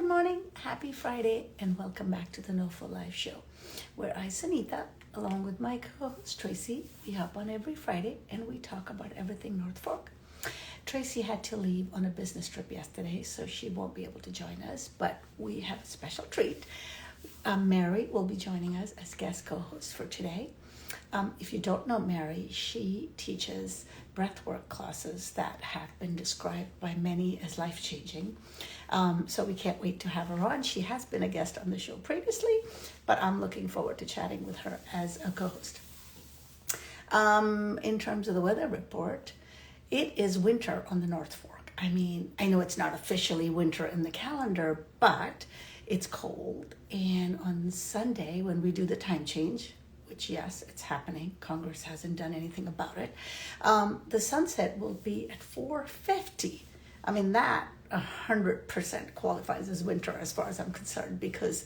morning, happy Friday, and welcome back to the NOFO Live Show, where I, Sunita, along with my co-host Tracy, we hop on every Friday and we talk about everything North Fork. Tracy had to leave on a business trip yesterday, so she won't be able to join us, but we have a special treat. Mary will be joining us as guest co-host for today. If you don't know Mary, she teaches breathwork classes that have been described by many as life-changing. So we can't wait to have her on. She has been a guest on the show previously, but I'm looking forward to chatting with her as a co-host. In terms of the weather report, it is winter on the North Fork. I mean, I know it's not officially winter in the calendar, but it's cold. And on Sunday, when we do the time change, which yes, it's happening, Congress hasn't done anything about it, the sunset will be at 4:50. I mean, that 100% qualifies as winter as far as I'm concerned, because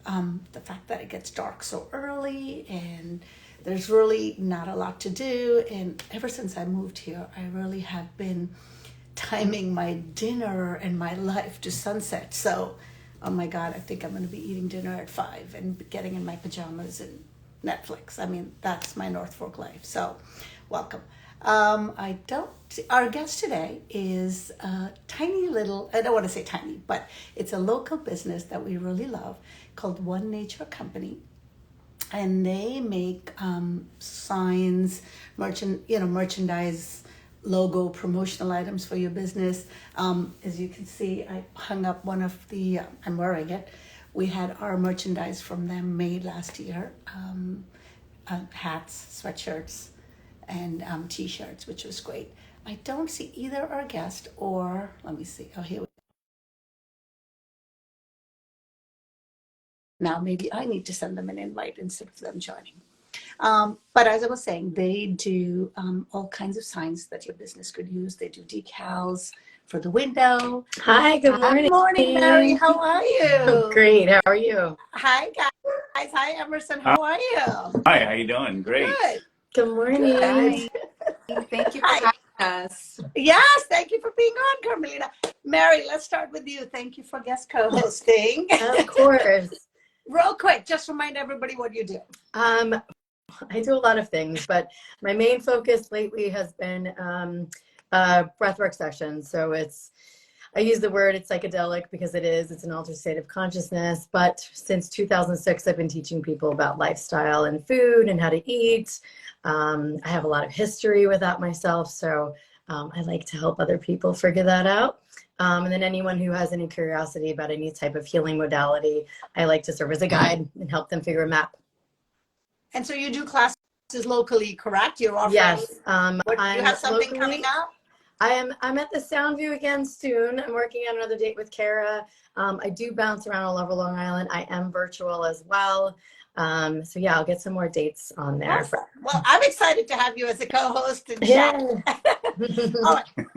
the fact that it gets dark so early and there's really not a lot to do. And ever since I moved here, I really have been timing my dinner and my life to sunset. So, oh my God, I think I'm going to be eating dinner at 5 and getting in my pajamas and Netflix. I mean, that's my North Fork life. So, welcome. Our guest today is a tiny little, I don't want to say tiny, but it's a local business that we really love called One Nature Company. And they make signs, merchandise, logo, promotional items for your business. As you can see, I hung up one of the, I'm wearing it. We had our merchandise from them made last year, hats, sweatshirts, and t-shirts, which was great. I don't see either our guest or, let me see, oh, here we go. Now maybe I need to send them an invite instead of them joining. But as I was saying, they do all kinds of signs that your business could use. They do decals for the window. Hi, good morning. Good morning, Mary. How are you? Great. How are you? Hi, guys. Hi, Emerson. How are you? Hi, how you doing? Great. Good. Good morning. Hi. Thank you for having us. Yes, thank you for being on, Carmelina. Mary, let's start with you. Thank you for guest co-hosting. Of course. Real quick, just remind everybody what you do. I do a lot of things, but my main focus lately has been breathwork sessions. So I use the word, it's psychedelic because it's an altered state of consciousness. But since 2006, I've been teaching people about lifestyle and food and how to eat. I have a lot of history with that myself. So I like to help other people figure that out. And then anyone who has any curiosity about any type of healing modality, I like to serve as a guide and help them figure a map. And so you do classes locally, correct? You're offering. Yes. You have something locally coming up? I'm at the Soundview again soon. I'm working on another date with Kara. I do bounce around all over Long Island. I am virtual as well. So yeah, I'll get some more dates on there. Awesome. Well, I'm excited to have you as a co-host and Yeah. All right.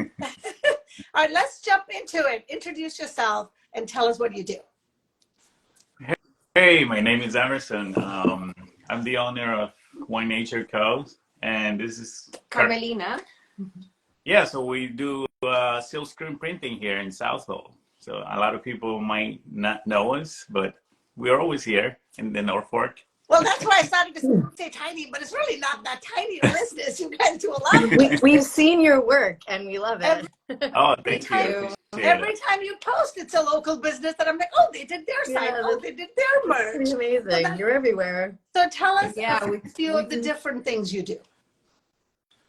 All right, let's jump into it. Introduce yourself and tell us what you do. Hey, my name is Emerson. I'm the owner of One Nature Co. And this is Carmelina. Yeah, so we do silk screen printing here in Southold. So a lot of people might not know us, but we're always here in the North Fork. Well, that's why I started to say tiny, but it's really not that tiny a business. You guys do a lot. We've seen your work and we love it. Oh, thank you. Every time you post, it's a local business that I'm like, oh, they did their site. Oh, they did their merch. It's amazing. So you're everywhere. So tell us a few of the different things you do.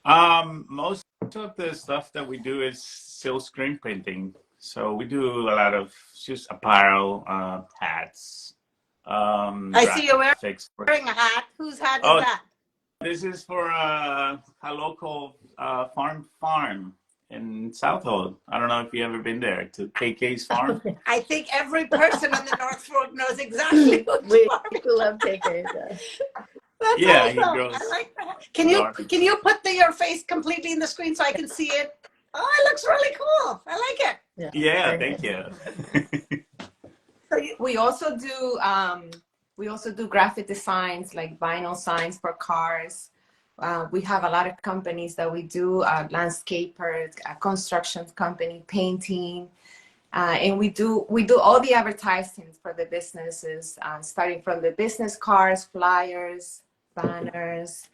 Most of the stuff that we do is silk screen printing. So we do a lot of just apparel, hats. I see you're wearing a hat. Whose hat is that? This is for a local farm in Southold. I don't know if you ever been there to KK's farm. I think every person on the North Fork knows exactly what we love KK's. That's awesome. I like that. Can you put your face completely in the screen so I can see it? Oh, it looks really cool. I like it. Yeah, thank you. We also do graphic designs like vinyl signs for cars. We have a lot of companies that we do, landscapers, a construction company, painting, And we do all the advertising for the businesses, starting from the business cards, flyers, banners,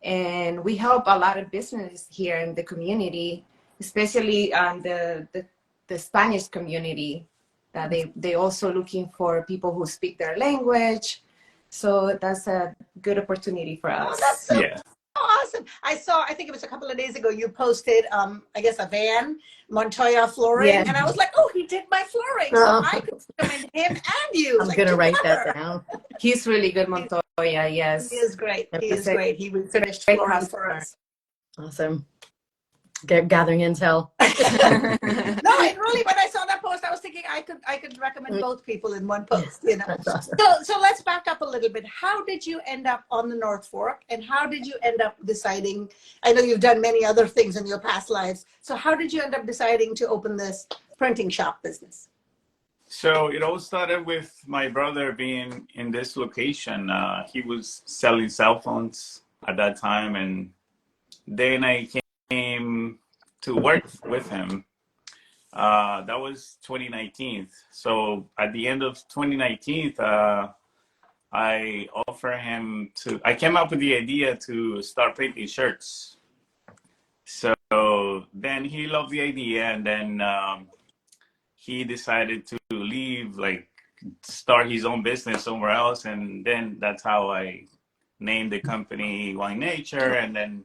and we help a lot of businesses here in the community, especially the Spanish community. That they also looking for people who speak their language, so that's a good opportunity for us. Oh, that's so Yeah. awesome. I think it was a couple of days ago, you posted, I guess, a van, Montoya Flooring. Yeah. And I was like, oh, he did my flooring. So I could recommend him and you. I'm like, gonna write together. that down. He's really good, Montoya. Yes, He is great. He is It's a great. He finished great flooring for customer. us. Awesome. Gathering intel. No, it really, when I saw that post, I was thinking I could recommend both people in one post, you know. That's awesome. So let's back up a little bit. How did you end up on the North Fork, and how did you end up deciding? I know you've done many other things in your past lives. So how did you end up deciding to open this printing shop business? So it all started with my brother being in this location. He was selling cell phones at that time, and then I came to work with him. That was 2019. So at the end of 2019, I offered him to. I came up with the idea to start printing shirts. So then he loved the idea, and then he decided to leave, like start his own business somewhere else, and then that's how I named the company Wine Nature, and then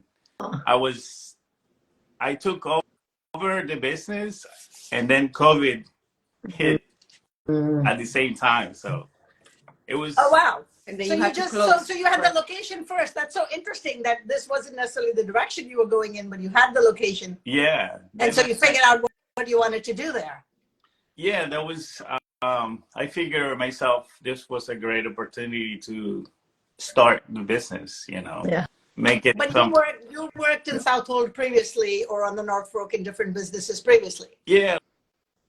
I took over the business, and then COVID hit at the same time, so it was. Oh wow! And then So you you have to just close. so you had the location first. That's so interesting that this wasn't necessarily the direction you were going in, but you had the location, Yeah, and so you figured out what you wanted to do there. yeah, that was. I figured myself this was a great opportunity to start the business. You know, Yeah. make it But some. you worked in Southold previously, or on the North Fork in different businesses previously. Yeah,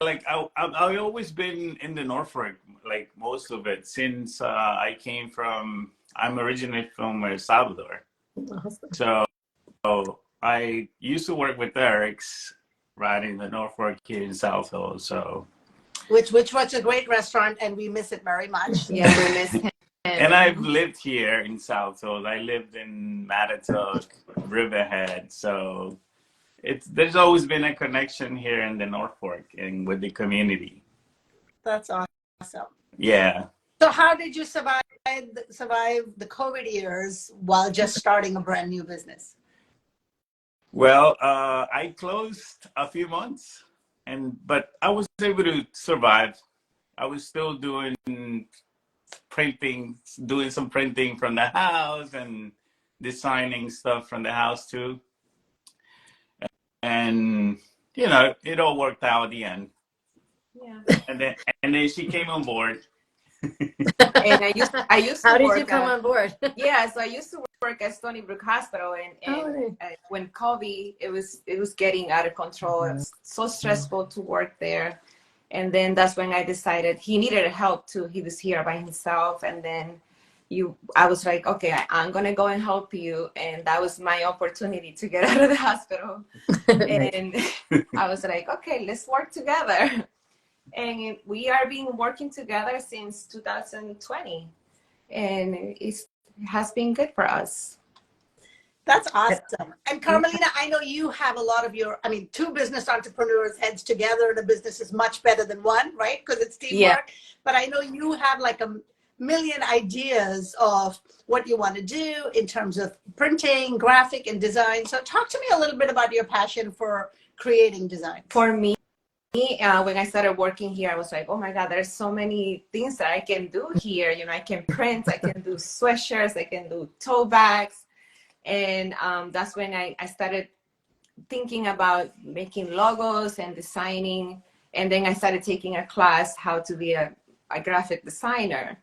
like I've always been in the Norfolk, like most of it since I came from. I'm originally from El Salvador, Awesome. so I used to work with Eric's right in the Norfolk here in Southold. So Which was a great restaurant, and we miss it very much. Yeah, we miss him. and I've lived here in Southold. I lived in Matatuck, Riverhead, so there's always been a connection here in the Norfolk and with the community. That's awesome. Yeah. So how did you survive the COVID years while just starting a brand new business? Well, I closed a few months, but I was able to survive. I was still doing printing, doing some printing from the house and designing stuff from the house too. And it all worked out at the end. Yeah. And then she came on board. And I used to How did work you come on board? Yeah, so I used to work at Stony Brook Hospital, and when COVID, it was getting out of control. It was so stressful to work there, and then that's when I decided he needed help too. He was here by himself, and then I was like, okay, I'm gonna go and help you, and that was my opportunity to get out of the hospital. And I was like, okay, let's work together. And we have been working together since 2020, and it has been good for us. That's awesome. And Carmelina, I know you have a lot of two business entrepreneurs heads together in a business is much better than one, right? Because it's teamwork. Yeah. But I know you have like a million ideas of what you want to do in terms of printing, graphic, and design. So talk to me a little bit about your passion for creating design. For me, when I started working here, I was like, oh my God, there's so many things that I can do here. I can print, I can do sweatshirts, I can do tote bags. And that's when I started thinking about making logos and designing. And then I started taking a class how to be a graphic designer.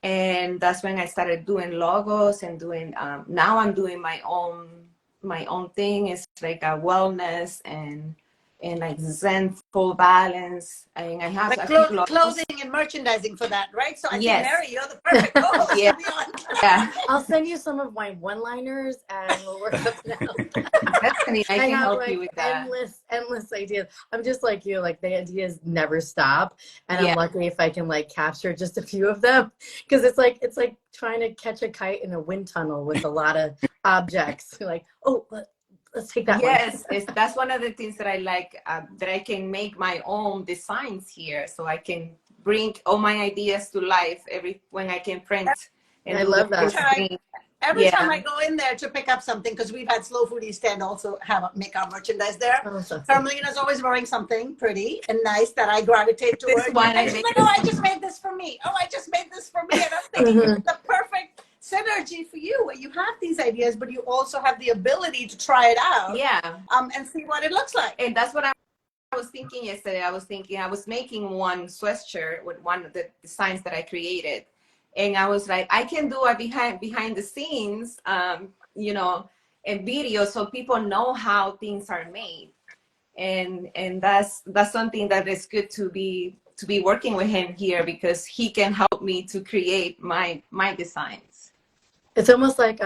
And that's when I started doing logos and doing, now I'm doing my own thing. It's like a wellness and and like Zen full balance. And I have like a few clothing and merchandising for that, right? So I think, Yes. Mary, you're the perfect co-host Yeah. to be on. Yeah, I'll send you some of my one-liners and we'll work something out. definitely. I I can have help like you with that. endless ideas. I'm just like you, like the ideas never stop. And Yeah. I'm lucky if I can like capture just a few of them. Because it's like trying to catch a kite in a wind tunnel with a lot of objects. You're like, oh, let's take that one. Yes, that's one of the things that I like, that I can make my own designs here, so I can bring all my ideas to life when I can print and I do love the that. printing. Every time Yeah. I go in there to pick up something, because we've had Slow Foodie stand also make our merchandise there. Oh, so- Carmelina's always wearing something pretty and nice that I gravitate This towards. one I And she's made. like, oh, I just made this for me. Oh, I just made this for me. And I'm thinking Mhm. it's the perfect synergy for you, where you have these ideas, but you also have the ability to try it out, Yeah. and see what it looks like. And that's what I was thinking yesterday. I was making one sweatshirt with one of the designs that I created. And I was like, I can do a behind the scenes, you know, and video, so people know how things are made. And that's something that is good to be working with him here, because he can help me to create my designs. It's almost like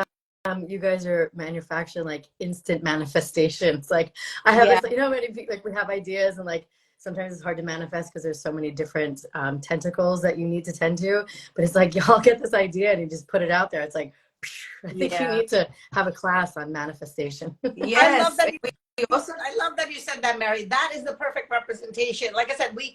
you guys are manufacturing like instant manifestations. Like I have this, you know, many people, like we have ideas and like sometimes it's hard to manifest because there's so many different tentacles that you need to tend to. But it's like y'all get this idea and you just put it out there. It's like, I think you need to have a class on manifestation. Yes. I love that. I love that you said that, Mary. That is the perfect representation. Like I said, we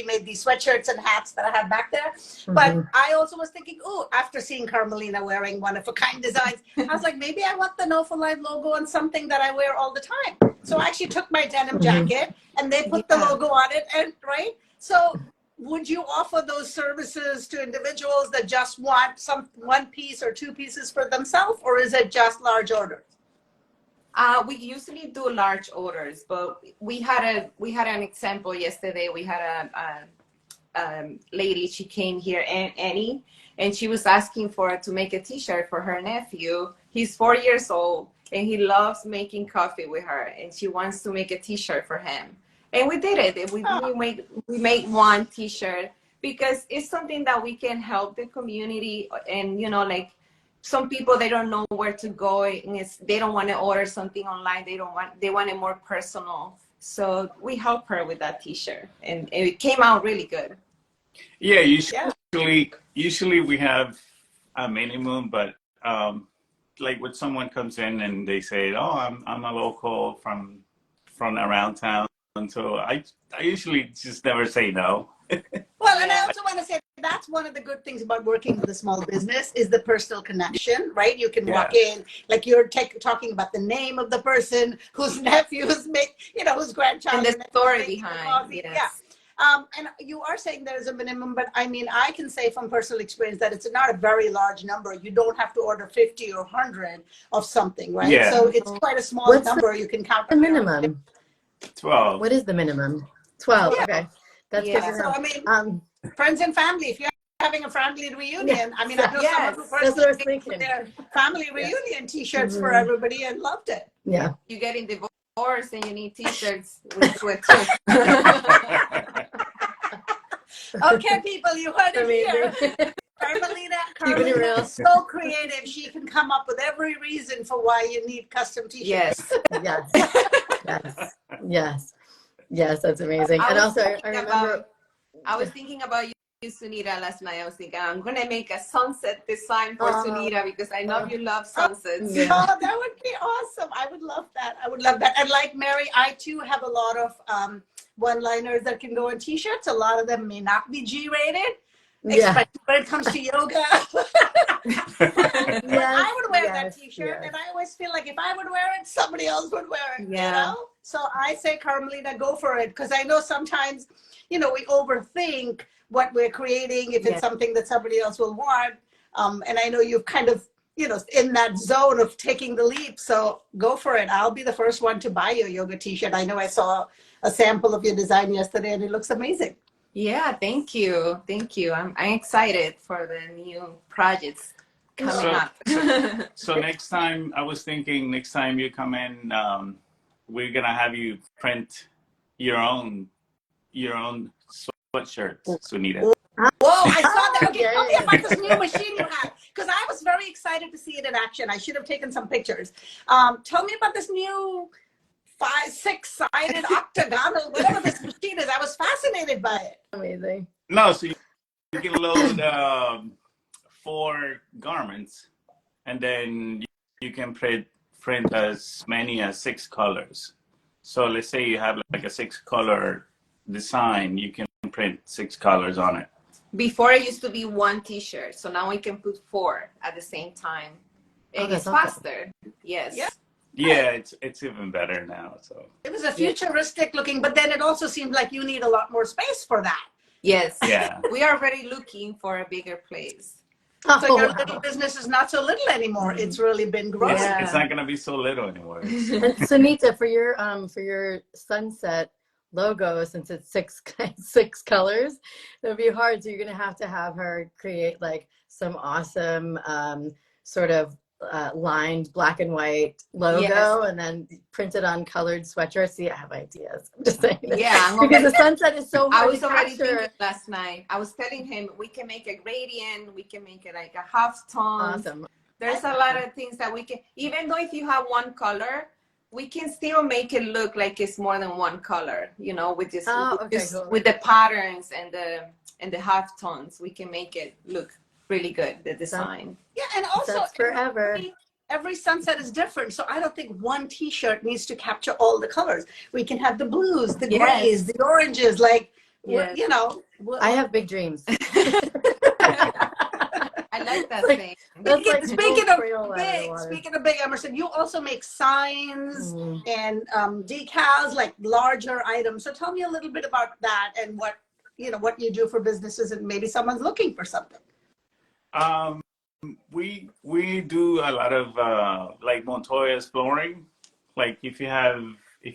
made these sweatshirts and hats that I have back there. But I also was thinking, oh, after seeing Carmelina wearing one of a kind designs, I was like, maybe I want the NOFO Live logo on something that I wear all the time. So I actually took my denim jacket and they put the logo on it, and right. So would you offer those services to individuals that just want one piece or two pieces for themselves, or is it just large orders? We usually do large orders, but we had an example yesterday. We had a lady. She came here, Annie, and she was asking to make a T-shirt for her nephew. He's 4 years old, and he loves making coffee with her, and she wants to make a T-shirt for him. And we did it. We made one T-shirt because it's something that we can help the community, and you know, like. Some people, they don't know where to go, and they don't want to order something online. They want it more personal. So we help her with that T-shirt, and it came out really good. Yeah, usually we have a minimum, but like when someone comes in and they say, "Oh, I'm a local from around town," so I usually just never say no. Well, and I also want to say that's one of the good things about working with a small business is the personal connection, right? You can walk in, like you're talking about the name of the person whose nephew is whose grandchild. And the story behind, yes. Yeah. And you are saying there's a minimum, but I mean, I can say from personal experience that it's not a very large number. You don't have to order 50 or 100 of something, right? Yeah. So it's quite a small number. You can count the minimum. 12. What is the minimum? 12. Yeah. Okay. That's good to know. So, I mean, friends and family, if you're having a family reunion, I mean, I know someone who personally made their family reunion T-shirts for everybody and loved it. Yeah. You're getting divorced and you need T-shirts with sweat too. Okay, people, you heard it here. Carmelina is so creative. She can come up with every reason for why you need custom T-shirts. Yes, that's amazing. And also, I remember. I was thinking about you, Sunita, last night. I was thinking, I'm going to make a sunset design for Sunita because I know you love sunsets. Yeah. Oh, that would be awesome. I would love that. And like Mary, I too have a lot of one-liners that can go in T-shirts. A lot of them may not be G-rated. Especially when it comes to yoga. I would wear that T-shirt, and I always feel like if I would wear it, somebody else would wear it. You know? So I say, Carmelina, go for it, because I know sometimes, we overthink what we're creating if it's something that somebody else will want. And I know you've kind of, in that zone of taking the leap. So go for it. I'll be the first one to buy your yoga T-shirt. I know I saw a sample of your design yesterday, and it looks amazing. Yeah, thank you. I'm excited for the new projects coming up. So next time, I was thinking next time you come in, we're gonna have you print your own sweatshirts, Sunita. Whoa, I saw that. Okay, tell me Yes. about this new machine you have, because I was very excited to see it in action. I should have taken some pictures. Tell me about this new 6-sided octagonal, whatever this machine is. I was fascinated by it. Amazing. No, so you can load 4 garments, and then you can print as many as 6 colors. So let's say you have like a 6-color design, you can print 6 colors on it. Before it used to be 1 t-shirt, so now we can put 4 at the same time, and it's faster. Yes. Yeah, it's even better now. So it was a futuristic looking, but then it also seemed like you need a lot more space for that. Yes. Yeah. We are already looking for a bigger place. So your little business is not so little anymore. It's really been growing. It's not gonna be so little anymore. And Sunita, for your sunset logo, since it's 6 colors, it'll be hard. So you're gonna have to have her create like some awesome sort of lined black and white logo, and then print it on colored sweatshirts. See, I have ideas. I'm just saying. Yeah, because the sunset is so hard. I was already thinking last night. I was telling him we can make a gradient, we can make it like a half tone. Awesome. There's a lot of things that we can, even though if you have 1 color, we can still make it look like it's more than 1 color, you know, with this, cool. with the patterns and the half tones, we can make it look really good, the design. Yeah, and also forever. Every sunset is different, so I don't think 1 t-shirt needs to capture all the colors. We can have the blues, the grays, the oranges, like you know. I have big dreams. I like that thing. Speaking of big, Emerson, you also make signs and decals, like larger items. So tell me a little bit about that and what you do for businesses, and maybe someone's looking for something. We do a lot of like Montoya's flooring. Like if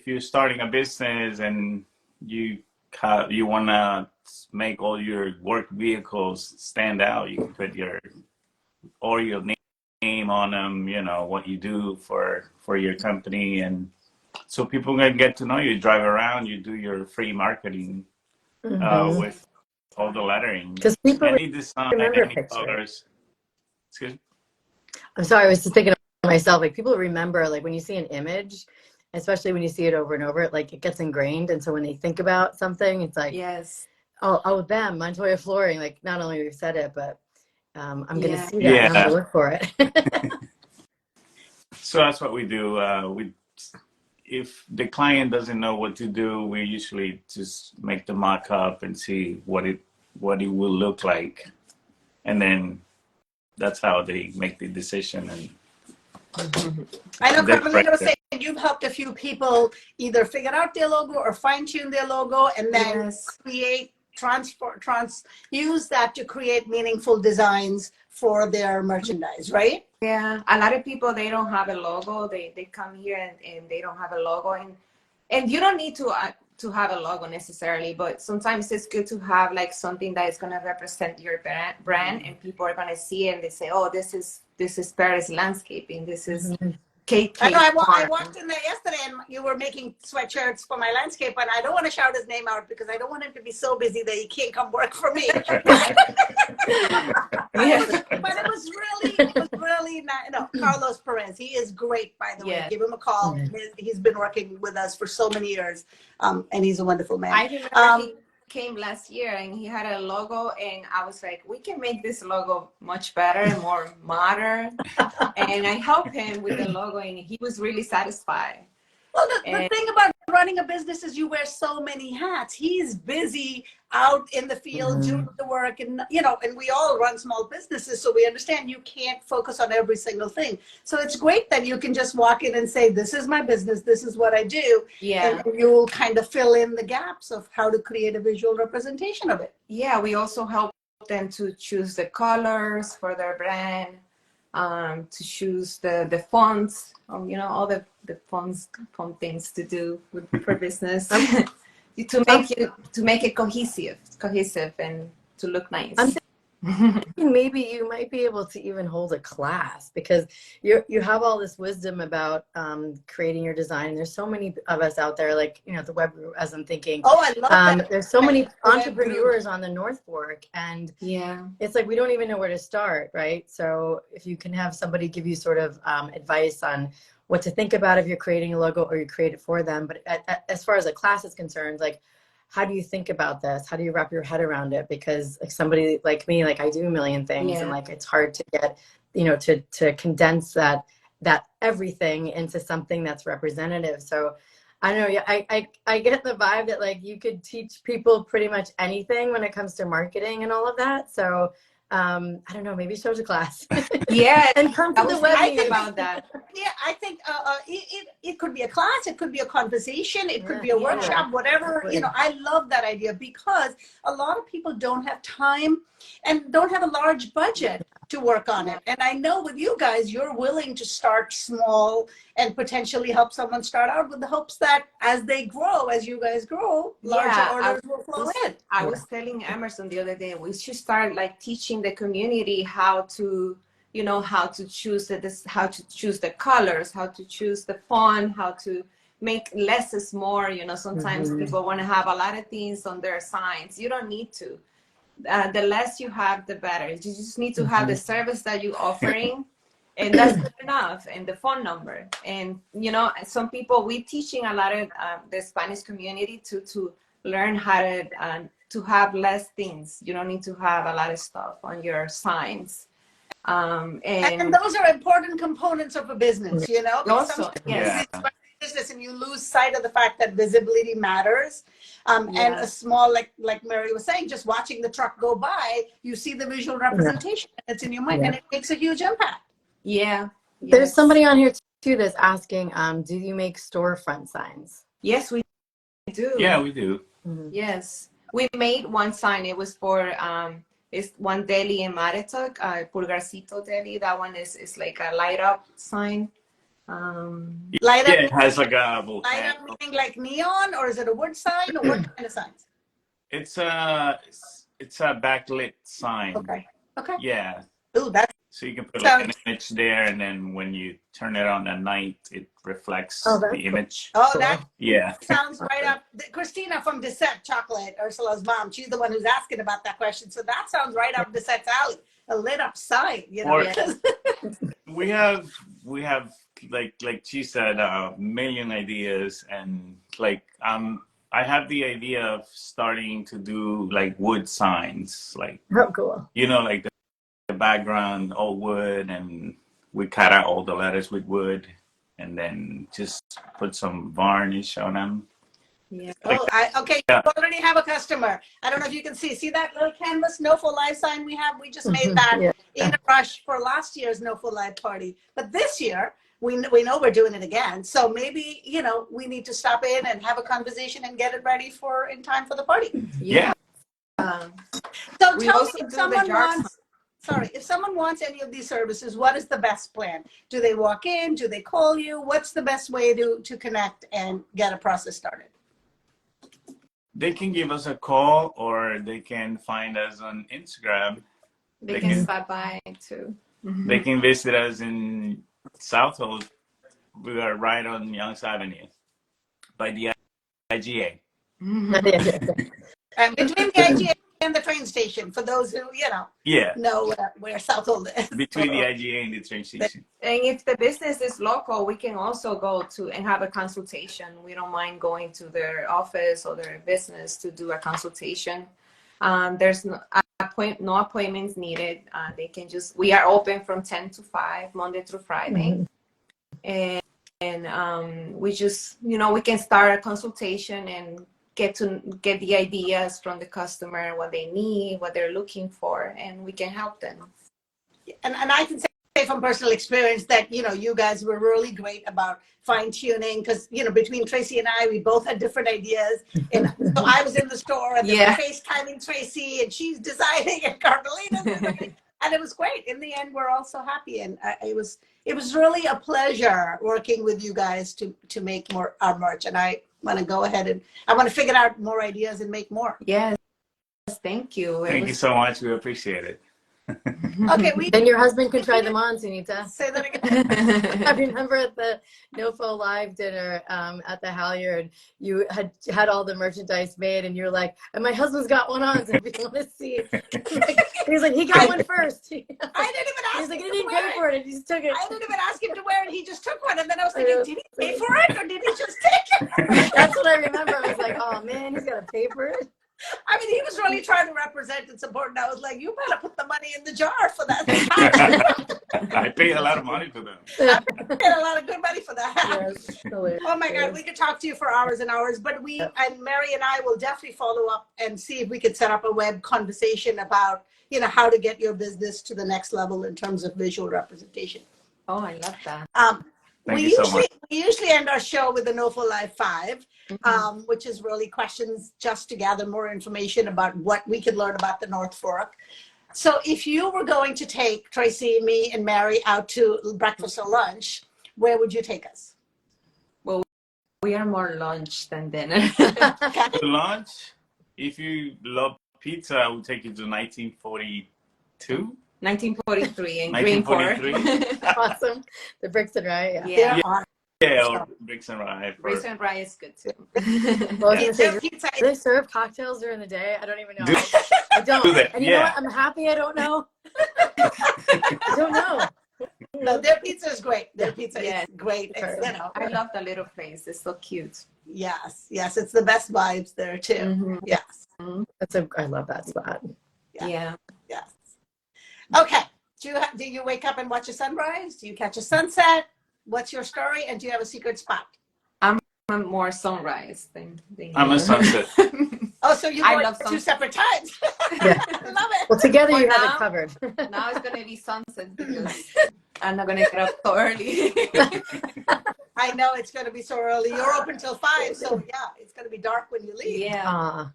you're starting a business and you wanna make all your work vehicles stand out, you can put your name on them. You know what you do for your company, and so people can get to know you. Drive around, you do your free marketing with all the lettering. Because people any design, any colors. Excuse me? I'm sorry, I was just thinking of myself, like people remember, like when you see an image, especially when you see it over and over, like it gets ingrained. And so when they think about something, it's like, oh, them, Montoya Flooring, like not only we've said it, but I'm going to see that and I'm going to look for it. So that's what we do. If the client doesn't know what to do, we usually just make the mock-up and see what it will look like. And then that's how they make the decision. And I know Carmelina was saying you've helped a few people either figure out their logo or fine-tune their logo, and then create use that to create meaningful designs for their merchandise, right? Yeah, a lot of people, they don't have a logo. They come here and they don't have a logo, and you don't need to have a logo necessarily, but sometimes it's good to have like something that is going to represent your brand, and people are going to see it and they say, oh, this is Paris Landscaping, this is Kate. I know. I walked in there yesterday, and you were making sweatshirts for my landscape, and I don't want to shout his name out because I don't want him to be so busy that he can't come work for me. But it was really nice. No, Carlos Perez, he is great, by the way. Give him a call. He's been working with us for so many years, and he's a wonderful man. I remember he came last year and he had a logo, and I was like, we can make this logo much better and more modern. And I helped him with the logo, and he was really satisfied. Well, the thing about running a business is you wear so many hats. He's busy out in the field doing the work, and and we all run small businesses, so we understand you can't focus on every single thing. So it's great that you can just walk in and say, this is my business, this is what I do. And you'll kind of fill in the gaps of how to create a visual representation of it. Yeah, we also help them to choose the colors for their brand, to choose the fonts, all the fun things to do for business. to make it cohesive and to look nice. Maybe you might be able to even hold a class because you have all this wisdom about creating your design. There's so many of us out there, like, you know, the web group, as I'm thinking. Oh, I love that. There's so many entrepreneurs on the North Fork, and Yeah. it's like we don't even know where to start, right? So if you can have somebody give you sort of advice on what to think about if you're creating a logo or you create it for them. But as far as a class is concerned, like, how do you think about this? How do you wrap your head around it? Because like somebody like me, like I do a million things, and like it's hard to get, you know, to condense that everything into something that's representative. So I don't know. I get the vibe that like you could teach people pretty much anything when it comes to marketing and all of that. So I don't know, maybe show a class. Yeah, and come to I the was web thinking meeting. about that. Yeah, I think it could be a class, it could be a conversation, it could be a workshop, whatever. You know, I love that idea because a lot of people don't have time and don't have a large budget to work on it. And I know with you guys, you're willing to start small and potentially help someone start out with the hopes that as they grow, as you guys grow, larger orders will flow in. I was telling Emerson the other day, we should start like teaching the community how to, you know, how to choose how to choose the colors, how to choose the font, how to make less is more. You know, sometimes people want to have a lot of things on their signs. You don't need to. The less you have, the better. You just need to have the service that you're offering, and that's good enough, and the phone number. And, you know, some people, we're teaching a lot of the Spanish community to learn how to have less things. You don't need to have a lot of stuff on your signs. And those are important components of a business, you know. Also, yes. Business and you lose sight of the fact that visibility matters. And a small, like Mary was saying, just watching the truck go by, you see the visual representation. It's in your mind, and it makes a huge impact. Yeah. There's somebody on here too that's asking, do you make storefront signs? Yes, we do. Yeah, we do. Yes, we made one sign. It was for it's one deli in Marituck, Pulgarcito Deli. That one is like a light up sign. Light up. Yeah, it has like a volcano. Light up meaning like neon, or is it a wood sign, or what kind of signs? It's a backlit sign. Okay. Okay. Yeah. Ooh, that's So you can put like an image there, and then when you turn it on at night, it reflects the image. Oh, that sounds right up. Christina from Dissect Chocolate, Ursula's mom, she's the one who's asking about that question. So that sounds right up Disset's alley. A lit up sign, you know. we have like she said, a million ideas, and like I have the idea of starting to do like wood signs, like cool. You know, like the background all wood, and we cut out all the letters with wood, and then just put some varnish on them. Yeah. Okay. You already have a customer. I don't know if you can see that little canvas NOFO Live sign we have. We just made that in a rush for last year's NOFO Live party. But this year, we know we're doing it again. So maybe, you know, we need to stop in and have a conversation and get it ready in time for the party. Yeah. So tell me, if someone wants any of these services, what is the best plan? Do they walk in? Do they call you? What's the best way to connect and get a process started? They can give us a call, or they can find us on Instagram. They can stop by too. They can visit us in Southold. We are right on Youngs Avenue by the IGA. And between the IGA and the train station, for those who, you know where Southold is. Between the IGA and the train station. And if the business is local, we can also go to and have a consultation. We don't mind going to their office or their business to do a consultation. There's no appointments needed. They can we are open from 10 to 5, Monday through Friday. And we just, you know, we can start a consultation and get the ideas from the customer, what they need, what they're looking for, and we can help them. And I can say from personal experience that, you know, you guys were really great about fine tuning, because, you know, between Tracy and I, we both had different ideas. And so I was in the store and they were FaceTiming Tracy, and she's designing, and Carmelina's designing. And it was great. In the end, we're all so happy. And it was really a pleasure working with you guys to make more our merch. And I want to go ahead and I want to figure out more ideas and make more. Yes, thank you. Thank you so much. We appreciate it. Okay, Then your husband can try them on, Sunita. say that again. I remember at the NOFO live dinner at the Halyard, you had all the merchandise made, and you're like, and my husband's got one on, so if you want to see. He's like, he got one first. I didn't even ask. He's like, him he to didn't wear pay it. for it, he just took it. I didn't even ask him to wear it. He just took one, and then I was thinking, did he pay for it, or did he just take it? That's what I remember. I was like, oh man, he's got to pay for it. I mean, he was really trying to represent and support, and I was like, you better put the money in the jar for that. I pay a lot of money for them. I paid a lot of good money for that. Yes, hilarious. Oh my God, we could talk to you for hours and hours, but and Mary and I will definitely follow up and see if we could set up a web conversation about, how to get your business to the next level in terms of visual representation. Oh, I love that. Thank We you so much. usually end our show with the NOFO Live 5, which is really questions just to gather more information about what we can learn about the North Fork. So if you were going to take Tracy, me, and Mary out to breakfast or lunch, where would you take us? Well, we are more lunch than dinner. For lunch, if you love pizza, I would take you to 1942. 1943 in Greenport. 1943. Awesome. The bricks and rye, yeah. Yeah. Yeah, or Bricks and Rye. Bricks and Rye is good too. Well, I was gonna say, Pizza. do they serve cocktails during the day? I don't even know. Do- I don't. do they? And you know Yeah. what? I'm happy I don't know. I don't know. No, their pizza is great. Their pizza Yes. is great. It's, I love the little place. It's so cute. yes, it's the best vibes there too. Mhm. Yes, I love that spot. Yeah. yes. Okay. Do you wake up and watch a sunrise? Do you catch a sunset? What's your story? And do you have a secret spot? I'm more sunrise than I'm a sunset. Oh, so you I go love at two separate times. Yeah. I love it. Well, together For you have now- it covered. Now it's gonna be sunset because I'm not gonna get up so early. I know it's going to be so early. You're open till 5, so yeah, it's going to be dark when you leave. Yeah.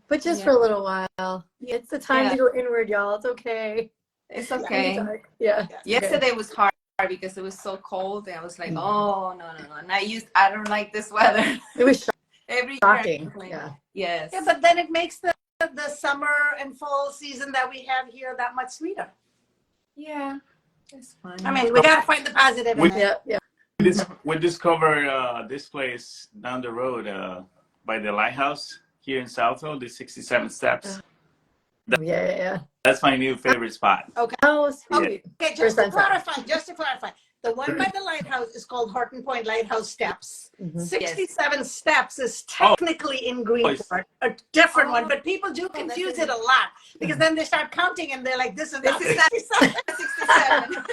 But just Yeah. for a little while. It's the time Yeah. to go inward, y'all. It's okay. It's It's okay. dark. Yeah. Yesterday was hard because it was so cold and I was like, oh no. And I don't like this weather. It was Every shocking. year, like, Yeah. Yes. Yeah, but then it makes the summer and fall season that we have here that much sweeter. Yeah. It's fine. I mean, we got to find the positive in it. Yeah. Yeah. We discovered this place down the road by the lighthouse here in Southold, the 67 steps. Yeah. That's my new favorite spot. Oh, sweet. Okay, just to clarify, the one by the lighthouse is called Horton Point Lighthouse Steps. Mhm. 67 Steps is technically in Greenport, a different one, but people do confuse it a lot because then they start counting and they're like, this is not 67. 67.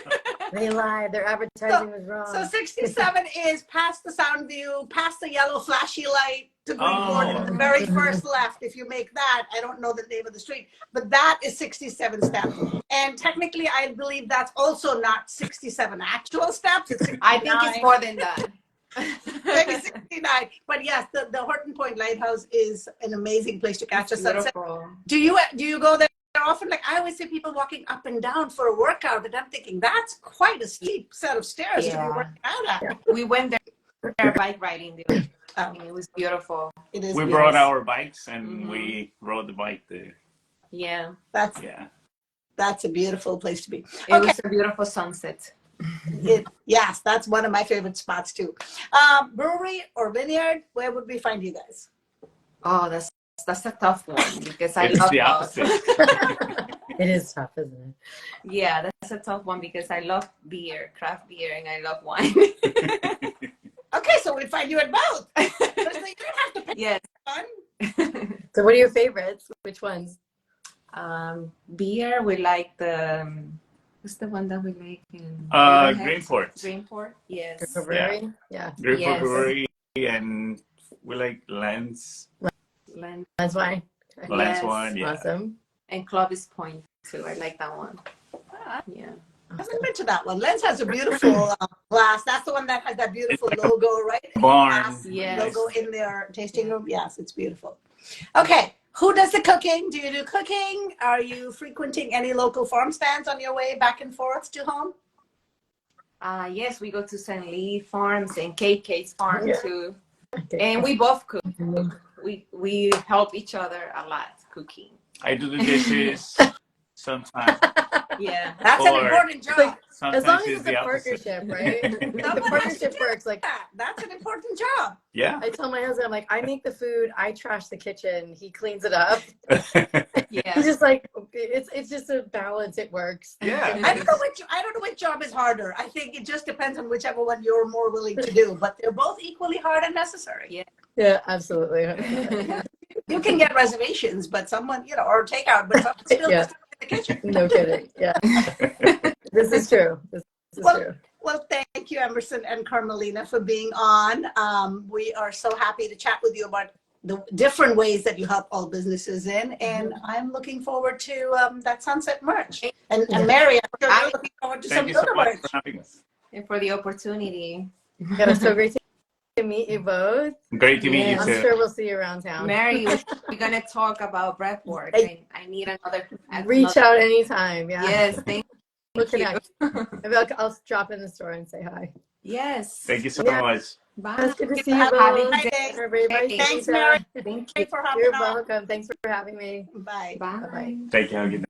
They lied. Their advertising was wrong. So 67 is past the Sound View, past the yellow flashy light to Greenport, the very first left. If you make that, I don't know the name of the street, but that is 67 steps. And technically, I believe that's also not 67 actual steps. It's 69. I think it's more than that. Maybe 69. But yes, the Horton Point Lighthouse is an amazing place to catch a sunset. Beautiful. Do you go there often? Like I always see people walking up and down for a workout, and I'm thinking that's quite a steep set of stairs to be Yeah. working out at. We went there bike riding there. Oh, It was beautiful. it is. We beautiful. brought our bikes and Mhm. we rode the bike there. Yeah. Yeah. That's a beautiful place to be. It Okay. was a beautiful sunset. Yes, that's one of my favorite spots too. Brewery or vineyard, where would we find you guys? Oh, that's a tough one because I It's love the both. opposite. It is tough, isn't it? Yeah, that's a tough one because I love beer, craft beer, and I love wine. Okay, so we'd find you at both. So you don't have to pick Yes. one. So what are your favorites? Which ones? Beer, we like the what's the one that we make in Greenport. Greenport? Yes. Brewery? Yeah. Greenport Yes. Brewery, and we like Lens. That's why. Lens Yes. one, yeah. Awesome. And Clovis Point too. I like that one. Yeah. I haven't been to that one. Lens has a beautiful glass. That's the one that has that beautiful logo, right? Barn. Glass Yes. logo in their tasting room. Yes, it's beautiful. Okay, who does the cooking? Do you do cooking? Are you frequenting any local farm stands on your way back and forth to home? Yes, we go to St. Lee Farms and KK's Farm Yeah. too. Okay. And we both cook. We help each other a lot cooking. I do the dishes. sometimes. Yeah. That's an Or- important job. Like, Sometimes as long as it's it's the a opposite. partnership, right? Like, the Someone has to partnership do works. Like, that. That's an important job. Yeah. I tell my husband, I'm like, I make the food, I trash the kitchen, he cleans it up. Yeah. He's just like, it's just a balance. It works. Yeah. I don't know which job is harder. I think it just depends on whichever one you're more willing to do, but they're both equally hard and necessary. Yeah. Yeah, absolutely. You can get reservations, but someone, or takeout, but someone still Yeah. has to be in the kitchen. No kidding. Yeah. This is true. This is true. Well, thank you, Emerson and Carmelina, for being on. We are so happy to chat with you about the different ways that you help all businesses in, and I'm looking forward to that sunset merch. And Mary, I'm sure you're looking forward to Thank some you so other much merch. for having us. And for the opportunity. Yeah, it was so great to meet you both. Great to meet you I'm too. sure we'll see you around town. Mary, we're gonna talk about breath work. I need another. Reach out anytime. Yeah. Yes, thank We'll you. connect. Maybe I'll drop in the store and say hi. Yes. Thank you so Yeah. much. Bye. It's good to Thank see you you for both. having me. Everybody, Thanks, Sita. Mary. Thank you. Thank you for hopping You're on. welcome. Thanks for having me. Bye. Bye. Bye-bye. Thank you. Have a good day.